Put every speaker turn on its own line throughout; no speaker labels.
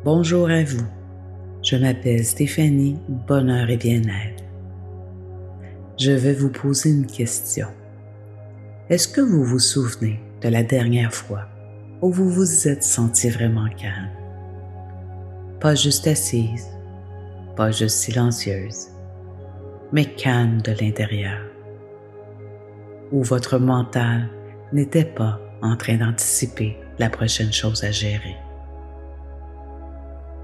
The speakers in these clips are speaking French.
Bonjour à vous, je m'appelle Stéphanie Bonheur et Bien-être. Je vais vous poser une question. Est-ce que vous vous souvenez de la dernière fois où vous vous êtes senti vraiment calme? Pas juste assise, pas juste silencieuse, mais calme de l'intérieur, où votre mental n'était pas en train d'anticiper la prochaine chose à gérer.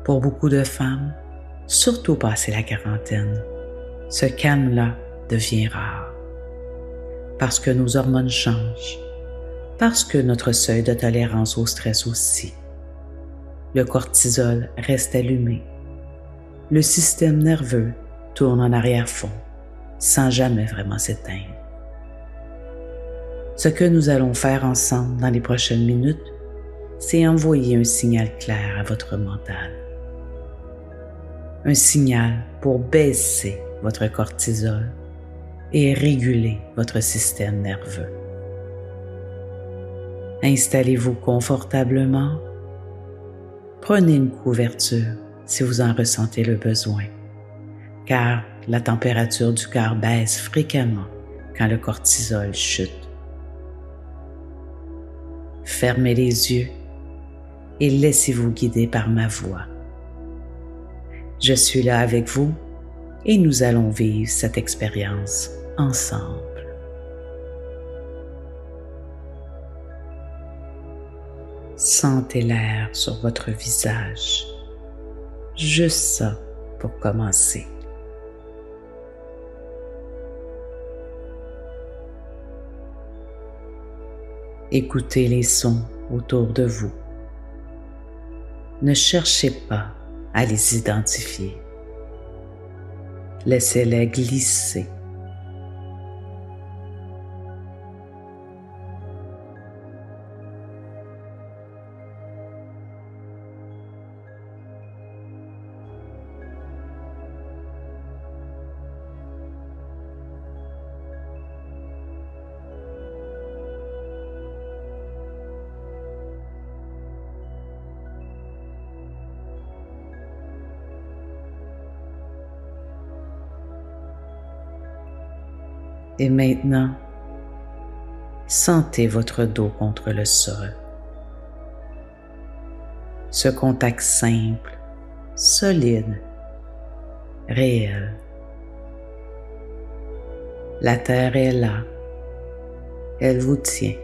Pour beaucoup de femmes, surtout passé la quarantaine, ce calme-là devient rare. Parce que nos hormones changent, parce que notre seuil de tolérance au stress aussi. Le cortisol reste allumé. Le système nerveux tourne en arrière-fond, sans jamais vraiment s'éteindre. Ce que nous allons faire ensemble dans les prochaines minutes, c'est envoyer un signal clair à votre mental. Un signal pour baisser votre cortisol et réguler votre système nerveux. Installez-vous confortablement. Prenez une couverture si vous en ressentez le besoin, car la température du corps baisse fréquemment quand le cortisol chute. Fermez les yeux et laissez-vous guider par ma voix. Je suis là avec vous et nous allons vivre cette expérience ensemble. Sentez l'air sur votre visage. Juste ça pour commencer. Écoutez les sons autour de vous. Ne cherchez pas à les identifier. Laissez-les glisser. Et maintenant, sentez votre dos contre le sol. Ce contact simple, solide, réel. La terre est là, elle vous tient.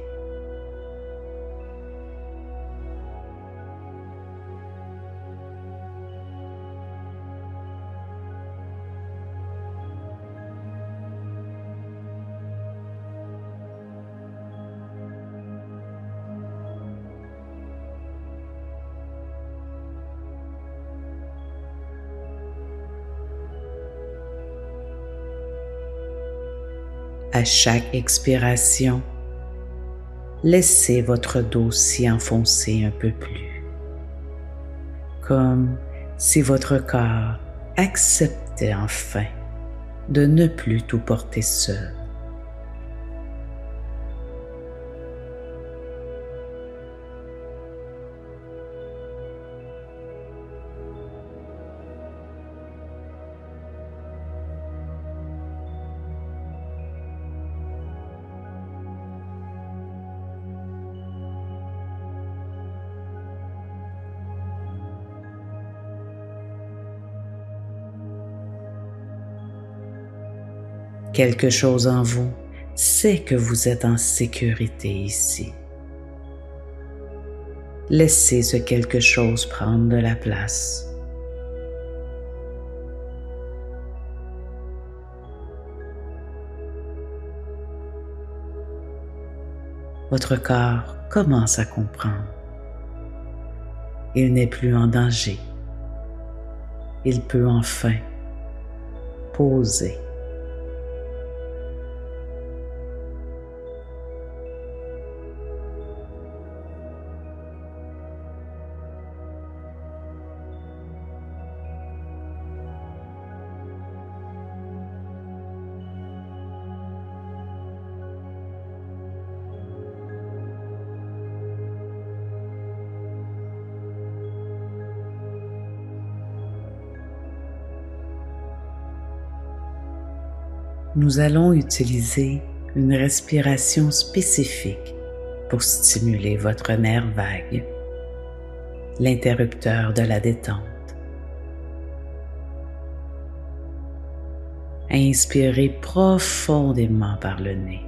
À chaque expiration, laissez votre dos s'y enfoncer un peu plus, comme si votre corps acceptait enfin de ne plus tout porter seul. Quelque chose en vous sait que vous êtes en sécurité ici. Laissez ce quelque chose prendre de la place. Votre corps commence à comprendre. Il n'est plus en danger. Il peut enfin poser. nous allons utiliser une respiration spécifique pour stimuler votre nerf vague, l'interrupteur de la détente. Inspirez profondément par le nez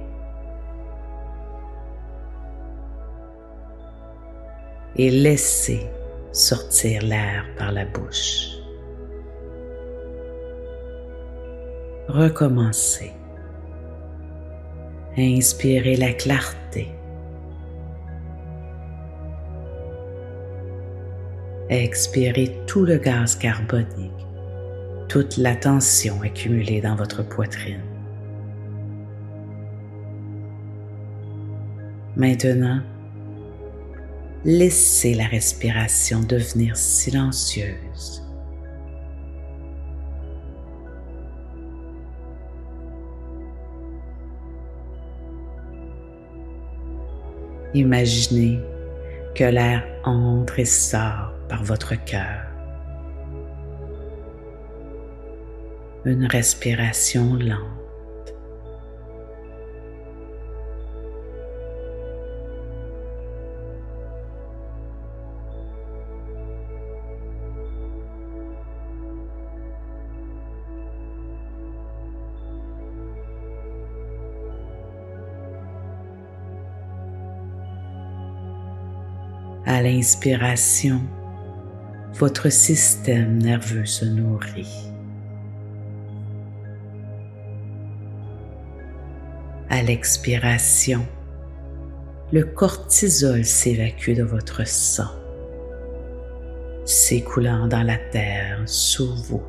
et laissez sortir l'air par la bouche. Recommencez. Inspirez la clarté. Expirez tout le gaz carbonique, toute la tension accumulée dans votre poitrine. Maintenant, laissez la respiration devenir silencieuse. Imaginez que l'air entre et sort par votre cœur. Une respiration lente. À l'inspiration, votre système nerveux se nourrit. À l'expiration, le cortisol s'évacue de votre sang, s'écoulant dans la terre sous vous.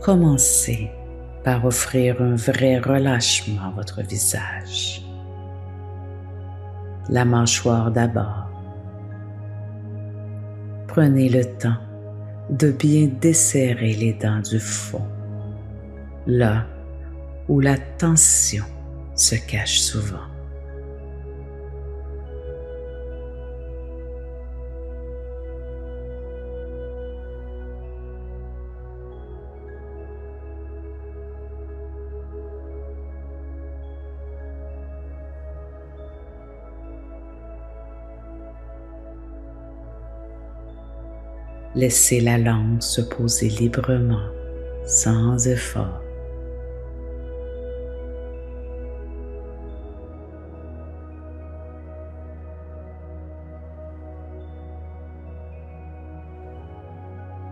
Commencez par offrir un vrai relâchement à votre visage. La mâchoire d'abord. Prenez le temps de bien desserrer les dents du fond, là où la tension se cache souvent. Laissez la langue se poser librement, sans effort.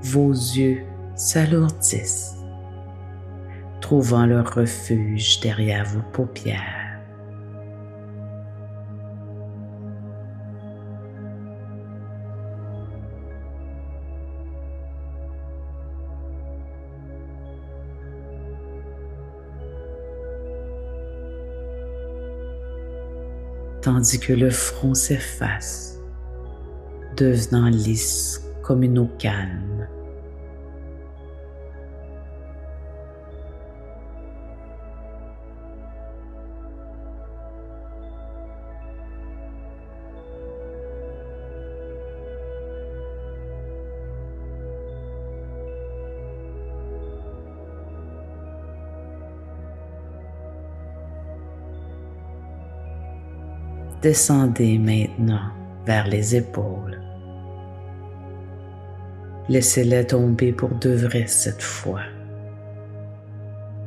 Vos yeux s'alourdissent, trouvant leur refuge derrière vos paupières. Tandis que le front s'efface, devenant lisse comme une eau calme. Descendez maintenant vers les épaules. Laissez-les tomber pour de vrai cette fois,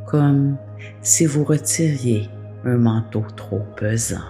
comme si vous retiriez un manteau trop pesant.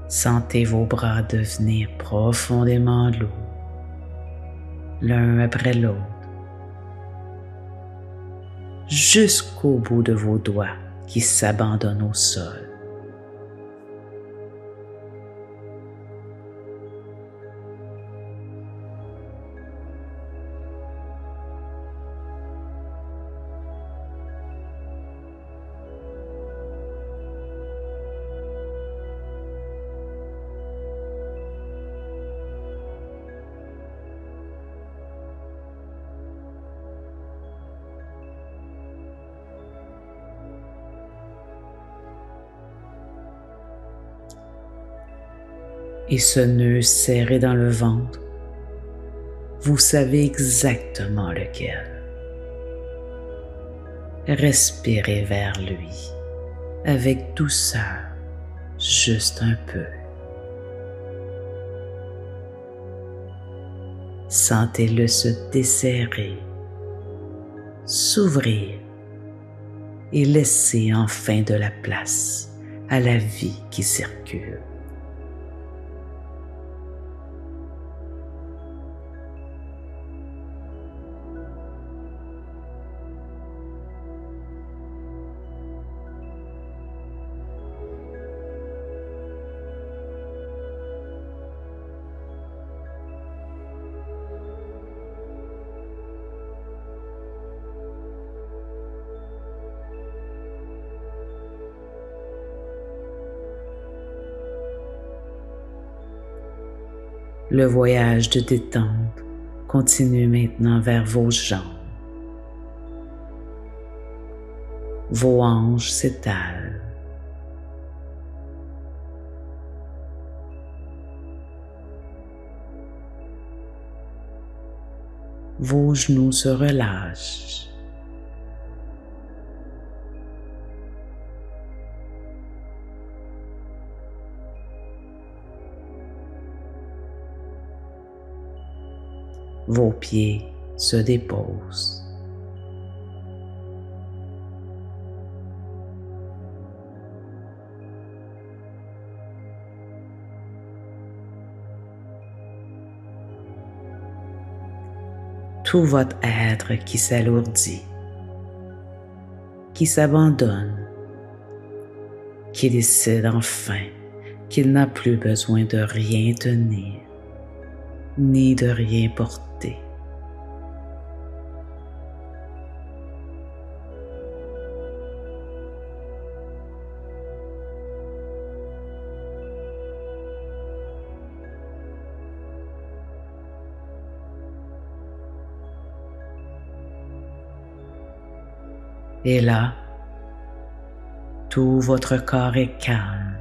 Sentez vos bras devenir profondément lourds, l'un après l'autre, jusqu'au bout de vos doigts qui s'abandonnent au sol. Et ce nœud serré dans le ventre, vous savez exactement lequel. Respirez vers lui avec douceur, juste un peu. Sentez-le se desserrer, s'ouvrir et laisser enfin de la place à la vie qui circule. Le voyage de détente continue maintenant vers vos jambes. Vos hanches s'étalent. Vos genoux se relâchent. Vos pieds se déposent. Tout votre être qui s'alourdit, qui s'abandonne, qui décide enfin qu'il n'a plus besoin de rien tenir, ni de rien porter. Et là, tout votre corps est calme,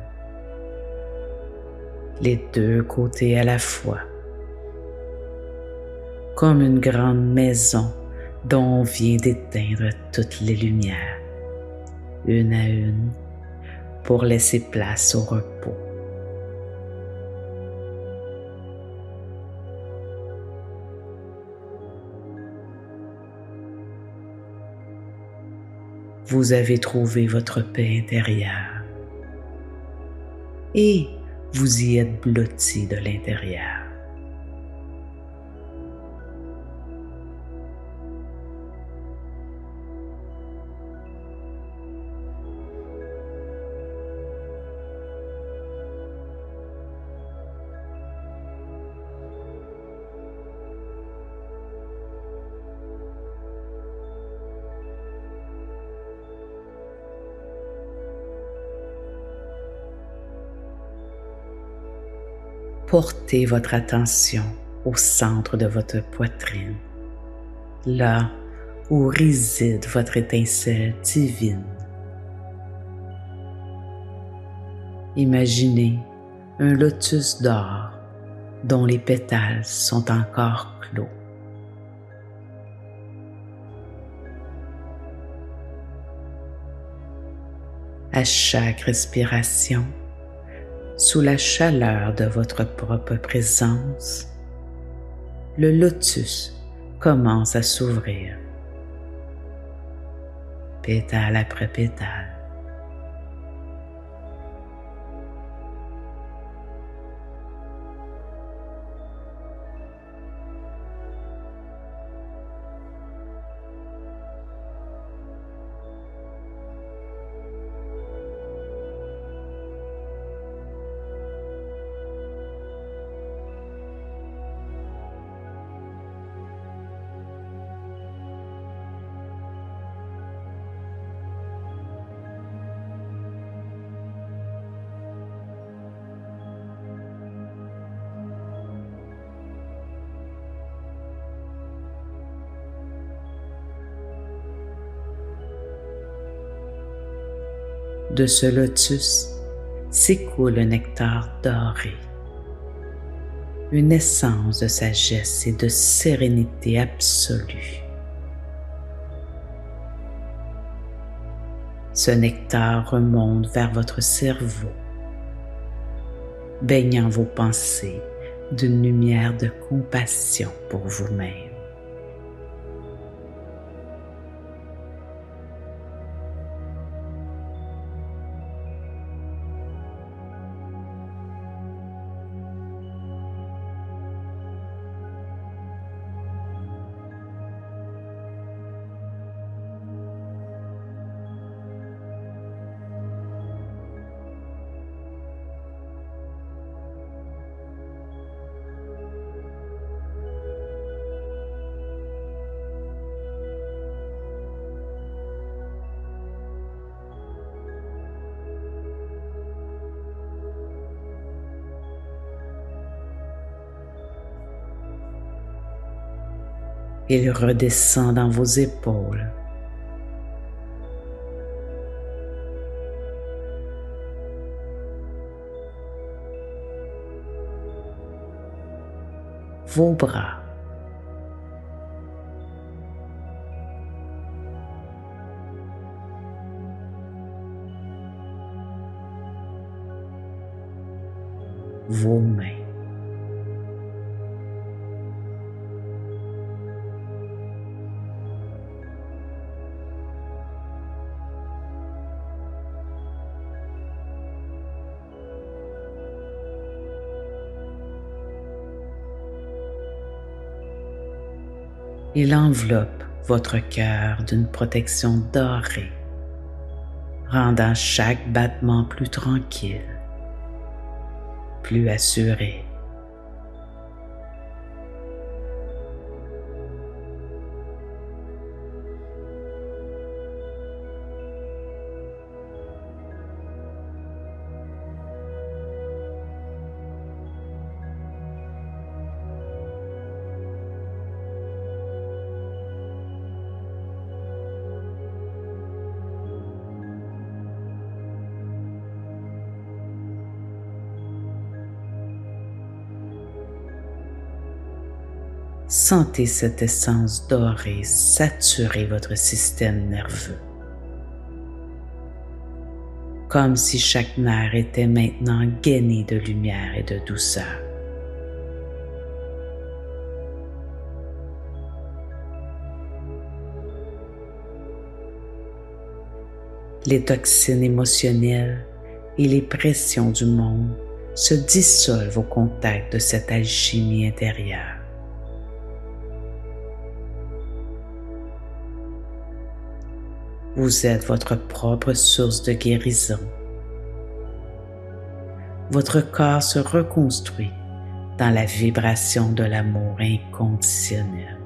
les deux côtés à la fois, comme une grande maison dont on vient d'éteindre toutes les lumières, une à une, pour laisser place au repos. Vous avez trouvé votre paix intérieure et vous y êtes blotti de l'intérieur. Portez votre attention au centre de votre poitrine, là où réside votre étincelle divine. Imaginez un lotus d'or dont les pétales sont encore clos. À chaque respiration, sous la chaleur de votre propre présence, le lotus commence à s'ouvrir, pétale après pétale. De ce lotus s'écoule un nectar doré, une essence de sagesse et de sérénité absolue. Ce nectar remonte vers votre cerveau, baignant vos pensées d'une lumière de compassion pour vous-même. Il redescend dans vos épaules, vos bras, vos mains. Il enveloppe votre cœur d'une protection dorée, rendant chaque battement plus tranquille, plus assuré. Sentez cette essence dorée saturer votre système nerveux, comme si chaque nerf était maintenant gainé de lumière et de douceur. Les toxines émotionnelles et les pressions du monde se dissolvent au contact de cette alchimie intérieure. Vous êtes votre propre source de guérison. Votre corps se reconstruit dans la vibration de l'amour inconditionnel.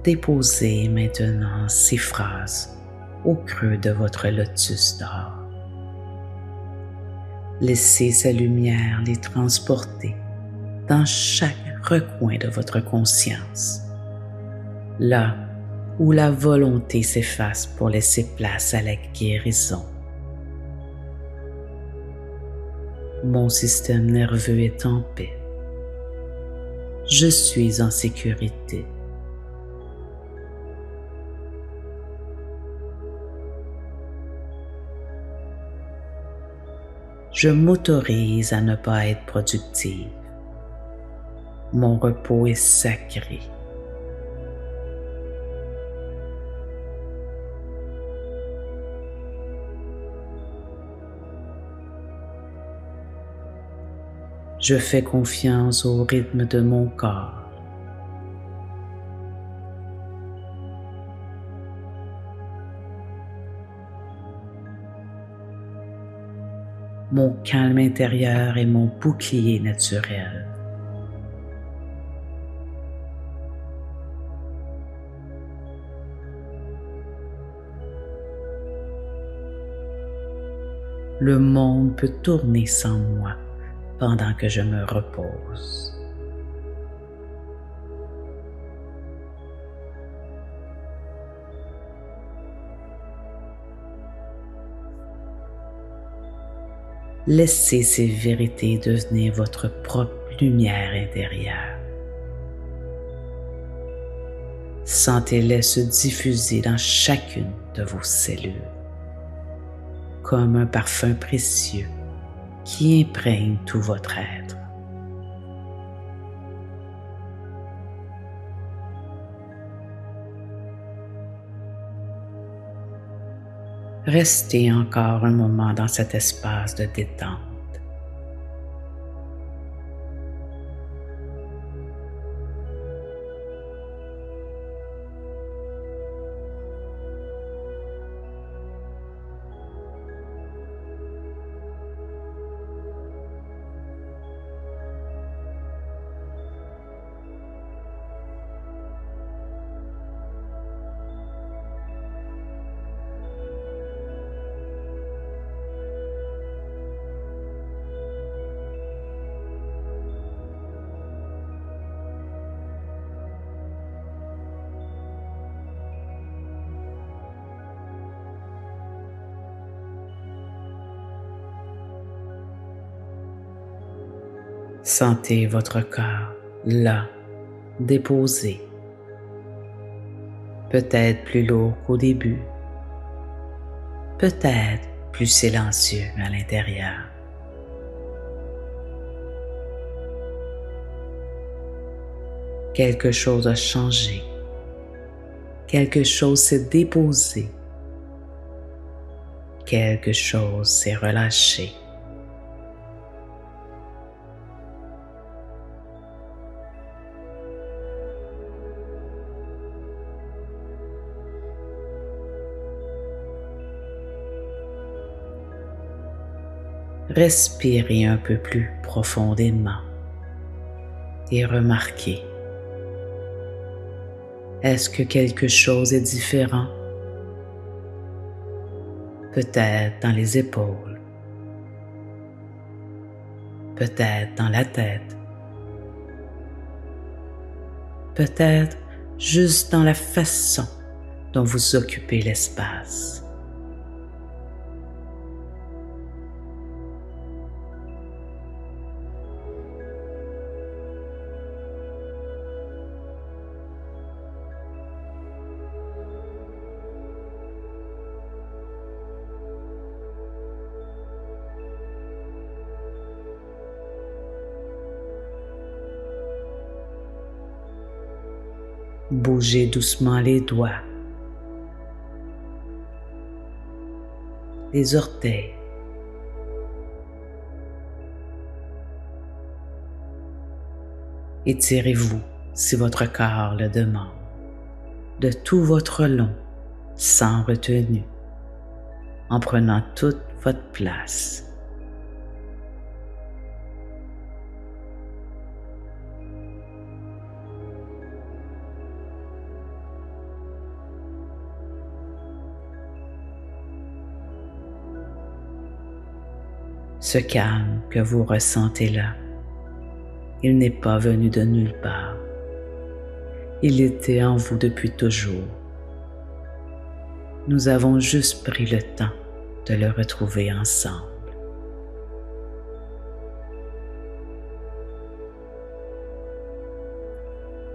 Déposez maintenant ces phrases au creux de votre lotus d'or. Laissez sa lumière les transporter dans chaque recoin de votre conscience, là où la volonté s'efface pour laisser place à la guérison. Mon système nerveux est en paix. Je suis en sécurité. Je m'autorise à ne pas être productive. Mon repos est sacré. Je fais confiance au rythme de mon corps. Mon calme intérieur est mon bouclier naturel. Le monde peut tourner sans moi pendant que je me repose. Laissez ces vérités devenir votre propre lumière intérieure. Sentez-les se diffuser dans chacune de vos cellules, comme un parfum précieux qui imprègne tout votre être. Restez encore un moment dans cet espace de détente. Sentez votre corps là, déposé, peut-être plus lourd qu'au début, peut-être plus silencieux à l'intérieur. Quelque chose a changé, quelque chose s'est déposé, quelque chose s'est relâché. Respirez un peu plus profondément et remarquez, est-ce que quelque chose est différent? Peut-être dans les épaules, peut-être dans la tête, peut-être juste dans la façon dont vous occupez l'espace. Bougez doucement les doigts, les orteils, étirez-vous si votre corps le demande, de tout votre long, sans retenue, en prenant toute votre place. Ce calme que vous ressentez là, il n'est pas venu de nulle part. Il était en vous depuis toujours. Nous avons juste pris le temps de le retrouver ensemble.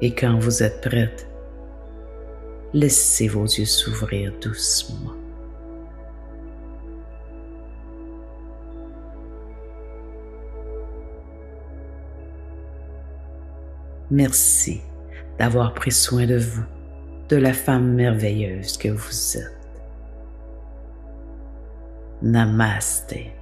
Et quand vous êtes prête, laissez vos yeux s'ouvrir doucement. Merci d'avoir pris soin de vous, de la femme merveilleuse que vous êtes. Namasté.